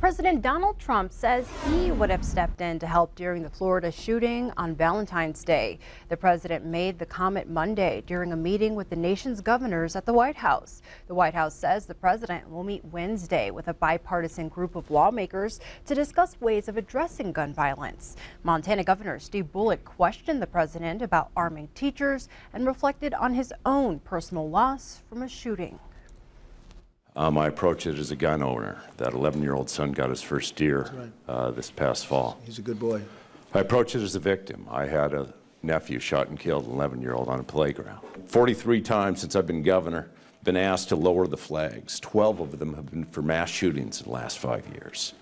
President Donald Trump says he would have stepped in to help during the Florida shooting on Valentine's Day. The president made the comment Monday during a meeting with the nation's governors at the White House. The White House says the president will meet Wednesday with a bipartisan group of lawmakers to discuss ways of addressing gun violence. Montana Governor Steve Bullock questioned the president about arming teachers and reflected on his own personal loss from a shooting. I approach it as a gun owner. That 11-year-old son got his first deer this past fall. He's a good boy. I approach it as a victim. I had a nephew shot and killed, an 11-year-old on a playground. 43 times since I've been governor, been asked to lower the flags. 12 of them have been for mass shootings in the last 5 years.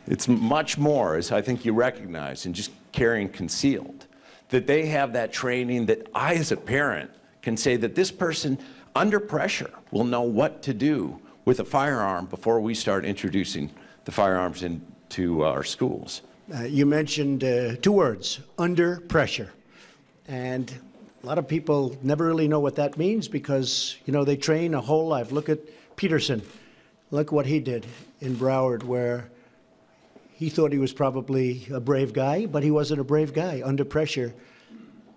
It's much more, as I think you recognize, than just carrying concealed. That they have that training that I, as a parent, can say that this person, under pressure, will know what to do with a firearm before we start introducing the firearms into our schools. You mentioned two words, under pressure. And a lot of people never really know what that means because, you know, they train a whole life. Look at Peterson. Look what he did in Broward, where he thought he was probably a brave guy, but he wasn't a brave guy. Under pressure,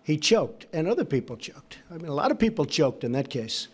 he choked, and other people choked. I mean, a lot of people choked in that case.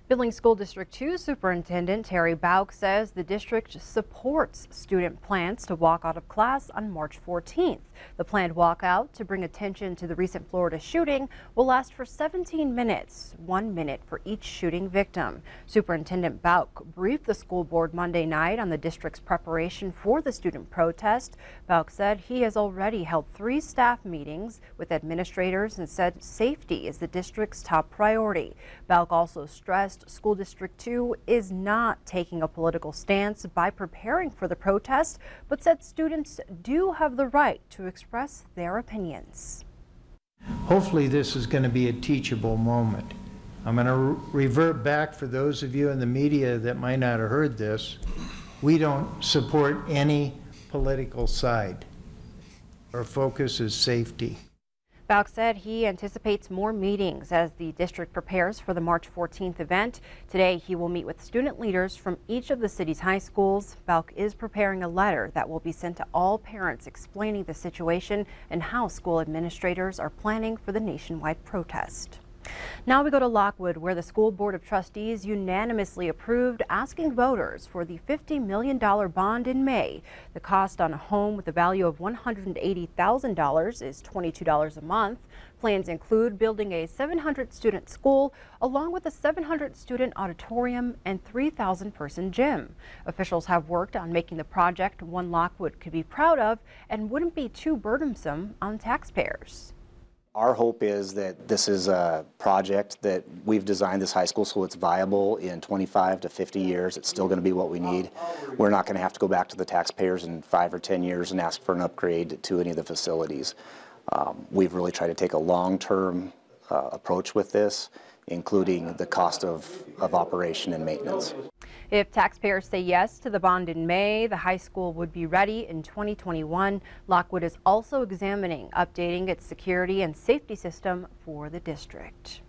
Billings School District 2 Superintendent Terry Bauk says the district supports student plans to walk out of class on March 14th. The planned walkout to bring attention to the recent Florida shooting will last for 17 minutes, 1 minute for each shooting victim. Superintendent Bauk briefed the school board Monday night on the district's preparation for the student protest. Bauk said he has already held 3 staff meetings with administrators and said safety is the district's top priority. Bauk also stressed School District 2 is not taking a political stance by preparing for the protest, but said students do have the right to express their opinions. Hopefully this is going to be a teachable moment. I'm going to revert back for those of you in the media that might not have heard this. We don't support any political side. Our focus is safety. Bauk said he anticipates more meetings as the district prepares for the March 14th event. Today, he will meet with student leaders from each of the city's high schools. Bauk is preparing a letter that will be sent to all parents explaining the situation and how school administrators are planning for the nationwide protest. Now we go to Lockwood, where the School Board of Trustees unanimously approved asking voters for the $50 million bond in May. The cost on a home with a value of $180,000 is $22 a month. Plans include building a 700-student school, along with a 700-student auditorium and 3,000-person gym. Officials have worked on making the project one Lockwood could be proud of and wouldn't be too burdensome on taxpayers. Our hope is that this is a project that we've designed this high school so it's viable in 25 to 50 years. It's still going to be what we need. We're not going to have to go back to the taxpayers in 5 or 10 years and ask for an upgrade to any of the facilities. We've really tried to take a long-term approach with this, including the cost of operation and maintenance. If taxpayers say yes to the bond in May, the high school would be ready in 2021. Lockwood is also examining updating its security and safety system for the district.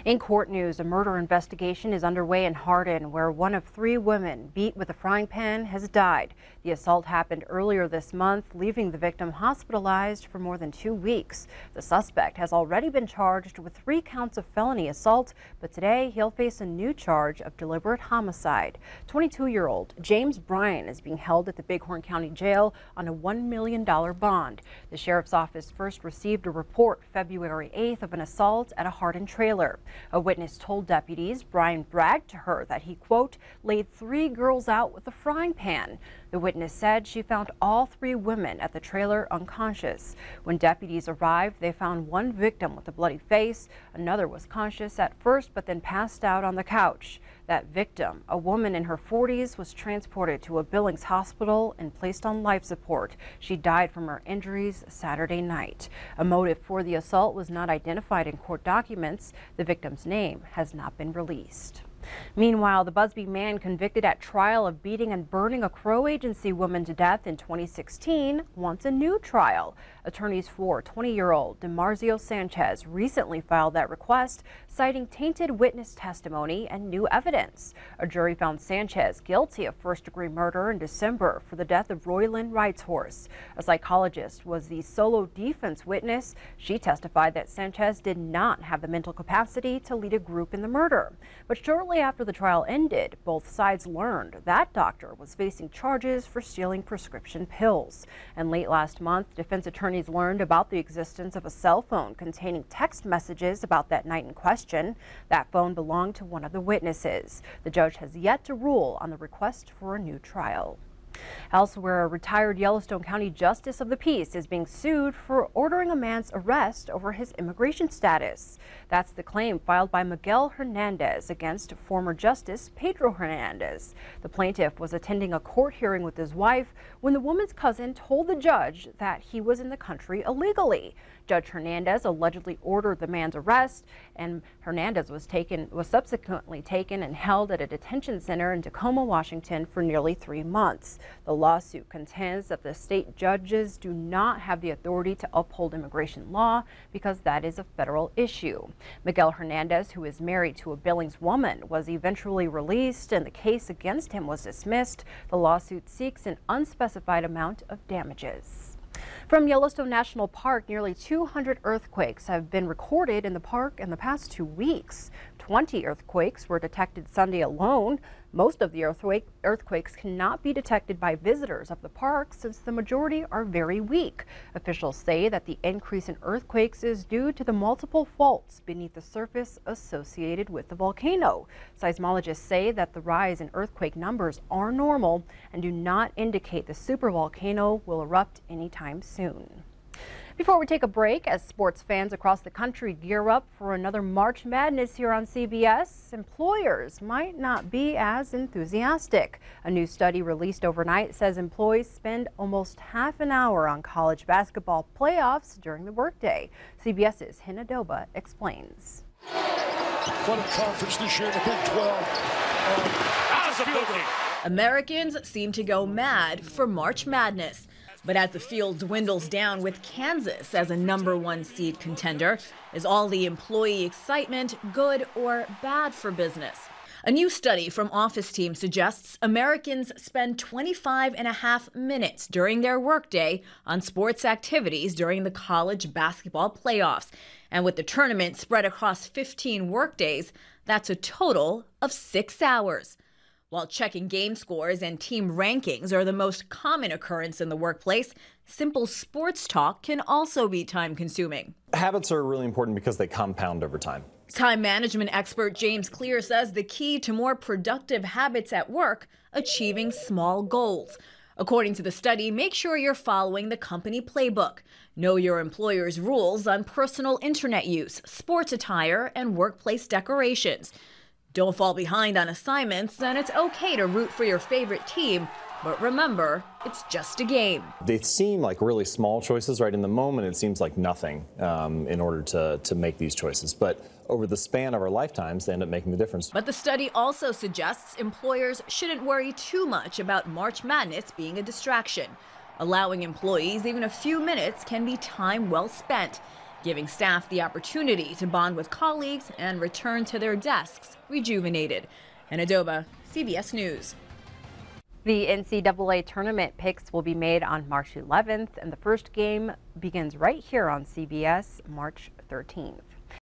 In court news, a murder investigation is underway in Hardin, where one of 3 women beat with a frying pan has died. The assault happened earlier this month, leaving the victim hospitalized for more than 2 weeks. The suspect has already been charged with 3 counts of felony assault, but today he'll face a new charge of deliberate homicide. 22-year-old James Bryan is being held at the Bighorn County Jail on a $1 million bond. The sheriff's office first received a report February 8th of an assault at a Hardin trailer. A witness told deputies Bryan bragged to her that he, quote, laid 3 girls out with a frying pan. The witness said she found all 3 women at the trailer unconscious. When deputies arrived, they found one victim with a bloody face. Another was conscious at first, but then passed out on the couch. That victim, a woman in her 40s, was transported to a Billings hospital and placed on life support. She died from her injuries Saturday night. A motive for the assault was not identified in court documents. The victim's name has not been released. Meanwhile, the Busby man convicted at trial of beating and burning a Crow Agency woman to death in 2016 wants a new trial. Attorneys for 20-year-old DeMarzio Sanchez recently filed that request, citing tainted witness testimony and new evidence. A jury found Sanchez guilty of first-degree murder in December for the death of Roylyn Wrightshorse. A psychologist was the solo defense witness. She testified that Sanchez did not have the mental capacity to lead a group in the murder. But shortly after the trial ended, both sides learned that doctor was facing charges for stealing prescription pills. And late last month, defense attorneys learned about the existence of a cell phone containing text messages about that night in question. That phone belonged to one of the witnesses. The judge has yet to rule on the request for a new trial. Elsewhere, a retired Yellowstone County Justice of the Peace is being sued for ordering a man's arrest over his immigration status. That's the claim filed by Miguel Hernandez against former Justice Pedro Hernandez. The plaintiff was attending a court hearing with his wife when the woman's cousin told the judge that he was in the country illegally. Judge Hernandez allegedly ordered the man's arrest, and Hernandez was subsequently taken and held at a detention center in Tacoma, Washington for nearly 3 months. The lawsuit contends that the state judges do not have the authority to uphold immigration law because that is a federal issue. Miguel Hernandez, who is married to a Billings woman, was eventually released and the case against him was dismissed. The lawsuit seeks an unspecified amount of damages. From Yellowstone National Park, nearly 200 earthquakes have been recorded in the park in the past 2 weeks. 20 earthquakes were detected Sunday alone. Most of the earthquakes cannot be detected by visitors of the park since the majority are very weak. Officials say that the increase in earthquakes is due to the multiple faults beneath the surface associated with the volcano. Seismologists say that the rise in earthquake numbers are normal and do not indicate the supervolcano will erupt anytime soon. Before we take a break, as sports fans across the country gear up for another March Madness here on CBS, employers might not be as enthusiastic. A new study released overnight says employees spend almost half an hour on college basketball playoffs during the workday. CBS's Hina Doba explains. What a conference this year in the Big 12. Americans seem to go mad for March Madness. But as the field dwindles down with Kansas as a #1 seed contender, is all the employee excitement good or bad for business? A new study from Office Team suggests Americans spend 25.5 minutes during their workday on sports activities during the college basketball playoffs. And with the tournament spread across 15 workdays, that's a total of 6 hours. While checking game scores and team rankings are the most common occurrence in the workplace, simple sports talk can also be time-consuming. Habits are really important because they compound over time. Time management expert James Clear says the key to more productive habits at work, achieving small goals. According to the study, make sure you're following the company playbook. Know your employer's rules on personal internet use, sports attire, and workplace decorations. Don't fall behind on assignments, and it's okay to root for your favorite team, but remember, it's just a game. They seem like really small choices, right? In the moment, it seems like nothing in order to make these choices. But over the span of our lifetimes, they end up making the difference. But the study also suggests employers shouldn't worry too much about March Madness being a distraction. Allowing employees even a few minutes can be time well spent, giving staff the opportunity to bond with colleagues and return to their desks rejuvenated. Hina Doba, CBS News. The NCAA tournament picks will be made on March 11th, and the first game begins right here on CBS March 13th.